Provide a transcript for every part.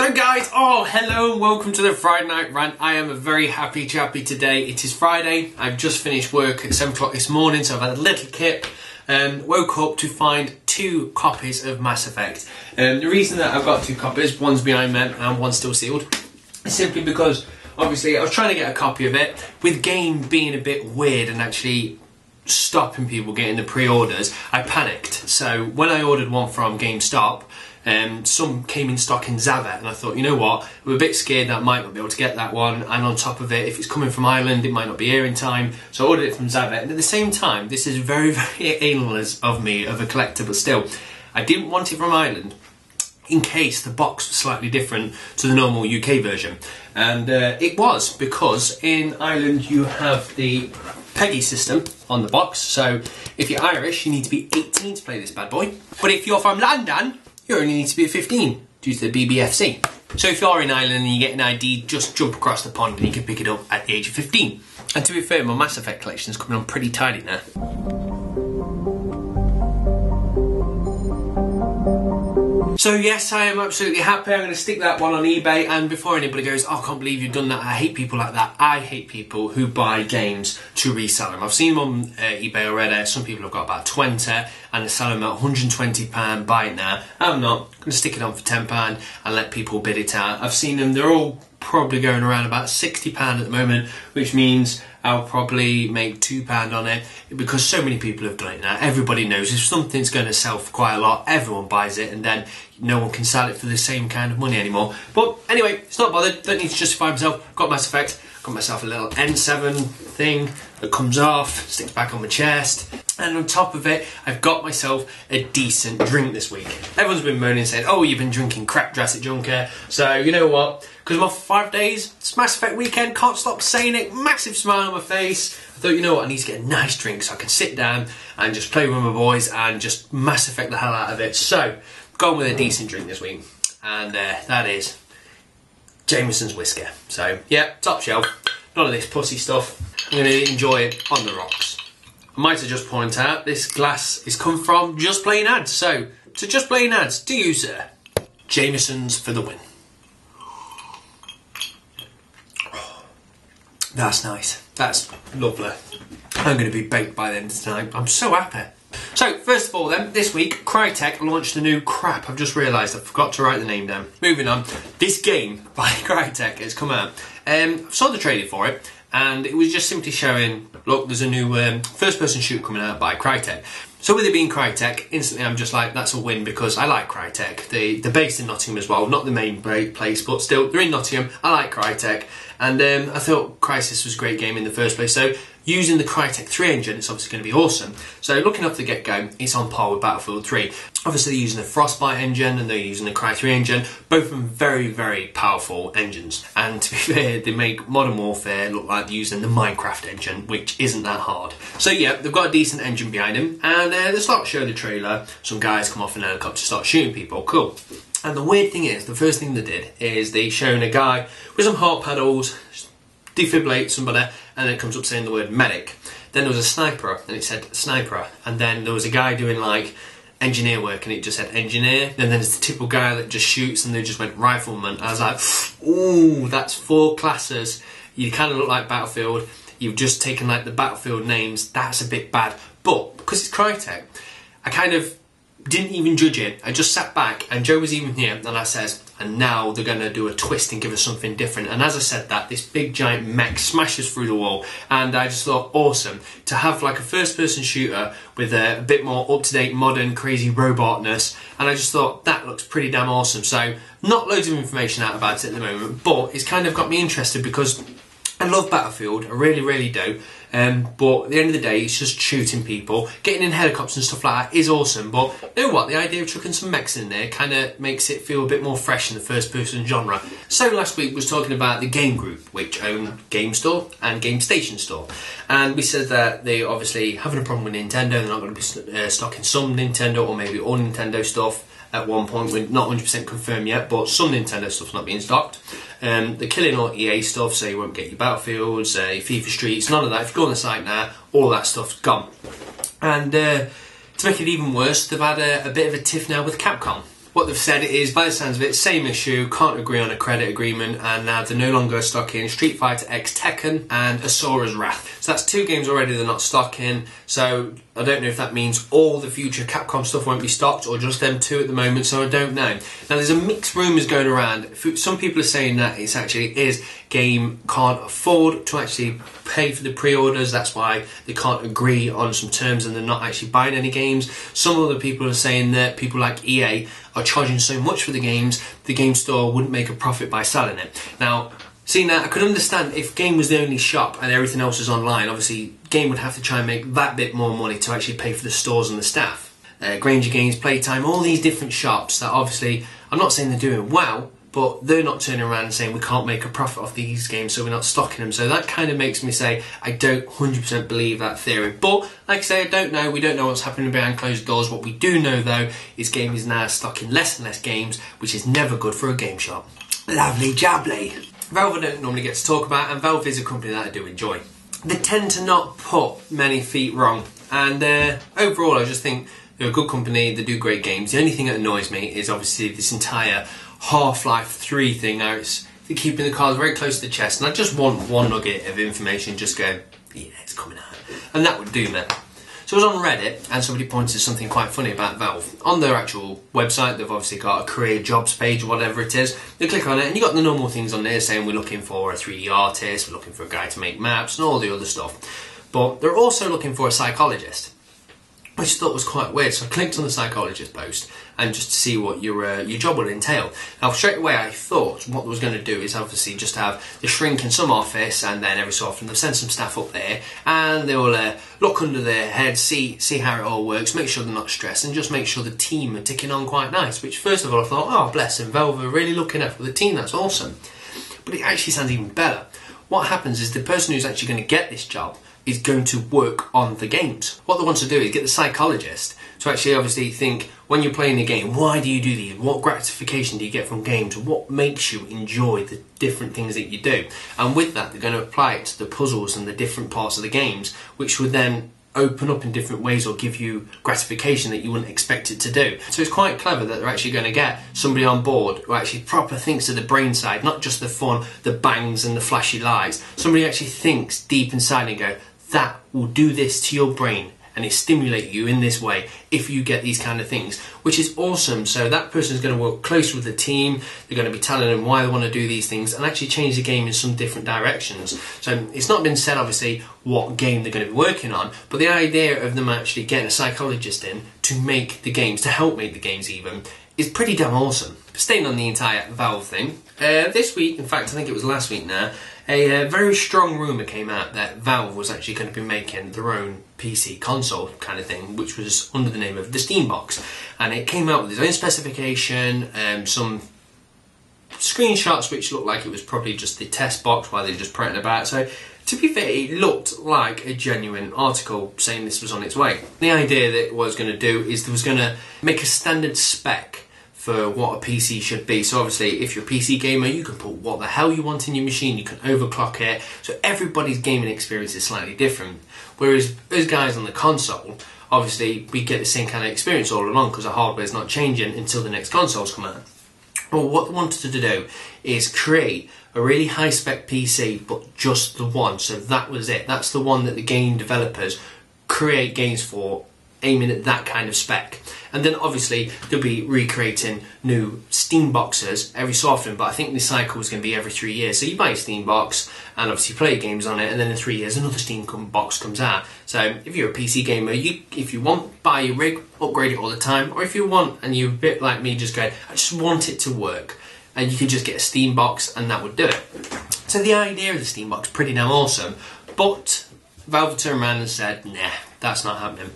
So guys, hello and welcome to the Friday Night Rant. I am a very happy chappy today. It is Friday. I've just finished work at 7 o'clock this morning, so I've had a little kip and woke up to find 2 copies of Mass Effect. The reason that I've got 2 copies, one's behind me and one's still sealed, is simply because obviously I was trying to get a copy of it. With game being a bit weird and actually stopping people getting the pre-orders, I panicked. So when I ordered one from GameStop, some came in stock in Zavet, and I thought, you know what, I'm a bit scared that I might not be able to get that one, and on top of it, if it's coming from Ireland, it might not be here in time, so I ordered it from Zavet. And at the same time, this is very, very anal of me, of a collector, but still, I didn't want it from Ireland in case the box was slightly different to the normal UK version. And it was, because in Ireland you have the PEGI system on the box, so if you're Irish, you need to be 18 to play this bad boy. But if you're from London, you only need to be 15 due to the BBFC. So if you're in Ireland and you get an ID, just jump across the pond and you can pick it up at the age of 15. And to be fair, my Mass Effect collection is coming on pretty tidy now. So yes, I am absolutely happy. I'm going to stick that one on eBay, and before anybody goes, oh, I can't believe you've done that, I hate people like that. I hate people who buy games to resell them. I've seen them on eBay already. Some people have got about 20 and they sell them at £120, buy it now. I'm not. I'm going to stick it on for £10 and let people bid it out. I've seen them, they're all probably going around about £60 at the moment, which means I'll probably make £2 on it, because so many people have done it now. Everybody knows if something's going to sell for quite a lot, everyone buys it, and then no one can sell it for the same kind of money anymore. But anyway, it's not bothered, don't need to justify myself. Got Mass Effect, got myself a little N7 thing that comes off, sticks back on my chest, and on top of it, I've got myself a decent drink this week. Everyone's been moaning saying, oh, you've been drinking crap, Jurassic Junkie. So you know what, because I'm off for 5 days, it's Mass Effect weekend, can't stop saying it, massive smile on my face. I thought, you know what, I need to get a nice drink so I can sit down and just play with my boys and just Mass Effect the hell out of it. So, gone with a decent drink this week, and that is Jameson's whiskey. So, yeah, top shelf, none of this pussy stuff. I'm going to enjoy it on the rocks. I might have just point out, this glass is come from Just Plain Ads. So, to Just Plain Ads, to you, sir, Jameson's for the win. That's nice. That's lovely. I'm going to be baked by the end of tonight. I'm so happy. So, first of all then, this week, Crytek launched a new crap. I've just realised I forgot to write the name down. Moving on. This game by Crytek has come out. I saw the trailer for it, and it was just simply showing, look, there's a new first-person shooter coming out by Crytek. So with it being Crytek, instantly I'm just like, that's a win, because I like Crytek. They're based in Nottingham as well, not the main place, but still, they're in Nottingham. I like Crytek, and I thought Crysis was a great game in the first place. So using the Crytek 3 engine, it's obviously going to be awesome. So looking off the get-go, it's on par with Battlefield 3. Obviously they're using the Frostbite engine and they're using the Cry 3 engine, both of them very, very powerful engines. And to be fair, they make Modern Warfare look like they're using the Minecraft engine, which isn't that hard. So yeah, they've got a decent engine behind them, and they start showing the trailer, some guys come off an helicopter to start shooting people, cool. And the weird thing is, the first thing they did is they shown a guy with some heart paddles, defibrillate somebody, and then it comes up saying the word medic. Then there was a sniper, and it said sniper, and then there was a guy doing like engineer work, and it just said engineer. And then there's the typical guy that just shoots, and they just went rifleman. I was like, ooh, that's 4 classes. You kind of look like Battlefield. You've just taken like the Battlefield names. That's a bit bad. But because it's Crytek, I kind of didn't even judge it. I just sat back, and Joe was even here, and I says, and now they're going to do a twist and give us something different. And as I said that, this big giant mech smashes through the wall, and I just thought, awesome, to have like a first-person shooter with a bit more up-to-date, modern, crazy robotness, and I just thought, that looks pretty damn awesome. So, not loads of information out about it at the moment, but it's kind of got me interested, because I love Battlefield, I really, really do. But at the end of the day, it's just shooting people. Getting in helicopters and stuff like that is awesome, but you know what? The idea of chucking some mechs in there kind of makes it feel a bit more fresh in the first-person genre. So last week we was talking about the Game Group, which own Game Store and Game Station Store. And we said that they obviously having a problem with Nintendo. They're not going to be stocking some Nintendo or maybe all Nintendo stuff. At one point, we're not 100% confirmed yet, but some Nintendo stuff's not being stocked. They're killing all EA stuff, so you won't get your Battlefields, your FIFA Streets, none of that. If you go on the site now, all that stuff's gone. And to make it even worse, they've had a bit of a tiff now with Capcom. What they've said is, by the sounds of it, same issue, can't agree on a credit agreement, and now they're no longer stocking Street Fighter X Tekken and Asura's Wrath. So that's 2 games already they're not stocking, so I don't know if that means all the future Capcom stuff won't be stocked or just them 2 at the moment, so I don't know. Now there's a mixed rumours going around. Some people are saying that it's actually game can't afford to actually pay for the pre-orders, that's why they can't agree on some terms and they're not actually buying any games. Some other people are saying that people like EA are charging so much for the games, the game store wouldn't make a profit by selling it. Now, seeing that, I could understand if Game was the only shop and everything else is online, obviously Game would have to try and make that bit more money to actually pay for the stores and the staff. Granger Games, Playtime, all these different shops that obviously, I'm not saying they're doing well, but they're not turning around and saying we can't make a profit off these games, so we're not stocking them. So that kind of makes me say I don't 100% believe that theory. But like I say, I don't know. We don't know what's happening behind closed doors. What we do know though is Game is now stocking less and less games, which is never good for a game shop. Lovely jubbly. Valve I don't normally get to talk about, and Valve is a company that I do enjoy. They tend to not put many feet wrong, and overall I just think they're a good company. They do great games. The only thing that annoys me is obviously this entire Half-Life 3 thing. Now they're keeping the cards very close to the chest, and I just want one nugget of information, just go, yeah, it's coming out, and that would do me. So I was on Reddit and somebody pointed something quite funny about Valve. On their actual website, they've obviously got a career jobs page or whatever it is. You click on it and you've got the normal things on there saying we're looking for a 3D artist, we're looking for a guy to make maps and all the other stuff. But they're also looking for a psychologist, which I thought was quite weird. So I clicked on the psychologist post and just to see what your job would entail. Now straight away I thought what I was going to do is obviously just have the shrink in some office, and then every so often they'll send some staff up there and they'll look under their heads, see how it all works, make sure they're not stressed, and just make sure the team are ticking on quite nice. Which first of all I thought, oh bless them, Valve are really looking after the team, that's awesome. But it actually sounds even better. What happens is the person who's actually going to get this job is going to work on the games. What they want to do is get the psychologist to actually obviously think, when you're playing a game, why do you do these? What gratification do you get from games? What makes you enjoy the different things that you do? And with that, they're going to apply it to the puzzles and the different parts of the games, which would then open up in different ways or give you gratification that you wouldn't expect it to do. So it's quite clever that they're actually going to get somebody on board who actually proper thinks of the brain side, not just the fun, the bangs and the flashy lights. Somebody actually thinks deep inside and go, that will do this to your brain and it stimulate you in this way if you get these kind of things, which is awesome. So that person is going to work close with the team, they're going to be telling them why they want to do these things and actually change the game in some different directions. So it's not been said obviously what game they're going to be working on, but the idea of them actually getting a psychologist in to make the games, to help make the games even, is pretty damn awesome. Staying on the entire Valve thing, this week, in fact I think it was last week now, a very strong rumour came out that Valve was actually going to be making their own PC console kind of thing, which was under the name of the Steambox. And it came out with its own specification, some screenshots which looked like it was probably just the test box while they were just printing about. So to be fair, it looked like a genuine article saying this was on its way. The idea that it was going to do is it was going to make a standard spec for what a PC should be. So obviously if you're a PC gamer, you can put what the hell you want in your machine, you can overclock it, so everybody's gaming experience is slightly different. Whereas those guys on the console, obviously we get the same kind of experience all along because the hardware's not changing until the next consoles come out. Well, what they wanted to do is create a really high spec PC, but just the one, so that was it. That's the one that the game developers create games for, aiming at that kind of spec. And then obviously they'll be recreating new Steam boxes every so often, but I think the cycle is going to be every 3 years. So you buy a Steam box and obviously play games on it, and then in 3 years another Steam box comes out. So if you're a PC gamer, if you want, buy your rig, upgrade it all the time, or if you want, and you're a bit like me, just go, I just want it to work, and you can just get a Steam box and that would do it. So the idea of the Steam box, pretty damn awesome, but Valve turned around and said, nah, that's not happening.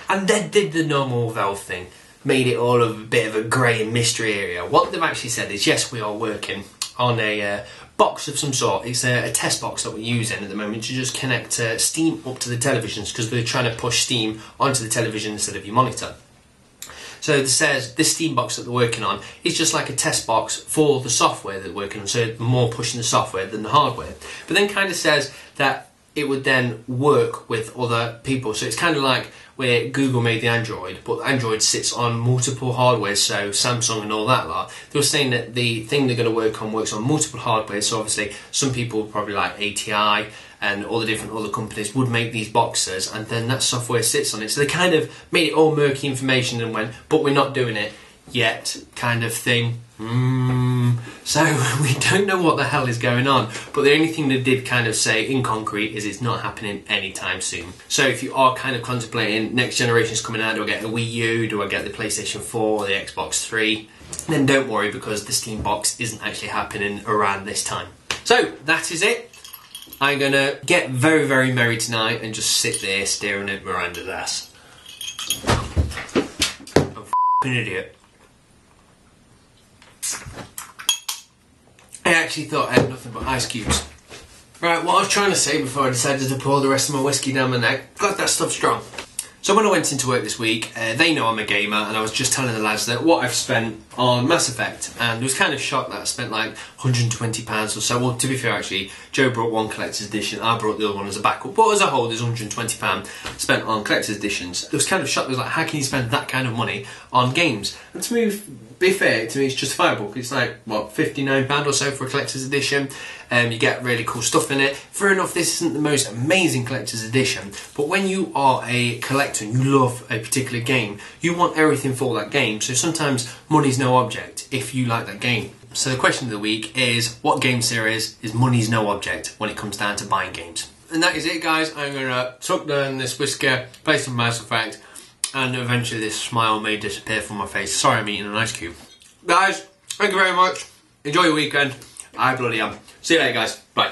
And then did the normal Valve thing, made it all a bit of a grey and mystery area. What they've actually said is, yes, we are working on a box of some sort. It's a test box that we're using at the moment to just connect Steam up to the televisions, because they're trying to push Steam onto the television instead of your monitor. So it says this Steam box that they're working on is just like a test box for the software that they're working on, so more pushing the software than the hardware. But then kind of says that it would then work with other people. So it's kind of like where Google made the Android, but Android sits on multiple hardware, so Samsung and all that lot. They were saying that the thing they're going to work on works on multiple hardware, so obviously some people probably like ATI and all the different other companies would make these boxes, and then that software sits on it. So they kind of made it all murky information and went, but we're not doing it yet, kind of thing. So we don't know what the hell is going on, but the only thing they did kind of say in concrete is it's not happening anytime soon. So if you are kind of contemplating next generation's coming out, do I get a Wii U, do I get the PlayStation 4 or the Xbox 3, then don't worry, because the Steambox isn't actually happening around this time. So that is it. I'm gonna get very, very merry tonight and just sit there staring at Miranda's ass. I'm a f***ing idiot. I actually thought I had nothing but ice cubes. Right, what I was trying to say before I decided to pour the rest of my whiskey down my neck, God, that stuff's strong. So when I went into work this week, they know I'm a gamer, and I was just telling the lads that what I've spent on Mass Effect, and I was kind of shocked that I spent like £120 or so. Well, to be fair, actually, Joe brought one collector's edition, I brought the other one as a backup, but as a whole, there's £120 spent on collector's editions. I was kind of shocked. I was like, how can you spend that kind of money on games? And to me, be fair, to me it's justifiable. It's like, what, £59 or so for a collector's edition. You get really cool stuff in it. Fair enough, this isn't the most amazing collector's edition, but when you are a collector and you love a particular game, you want everything for that game, so sometimes money's no object if you like that game. So the question of the week is, what game series is money's no object when it comes down to buying games? And that is it, guys. I'm going to tuck down this whiskey, play some Mass Effect, and eventually this smile may disappear from my face. Sorry, I'm eating an ice cube. Guys, thank you very much. Enjoy your weekend. I bloody am. See you later, guys. Bye.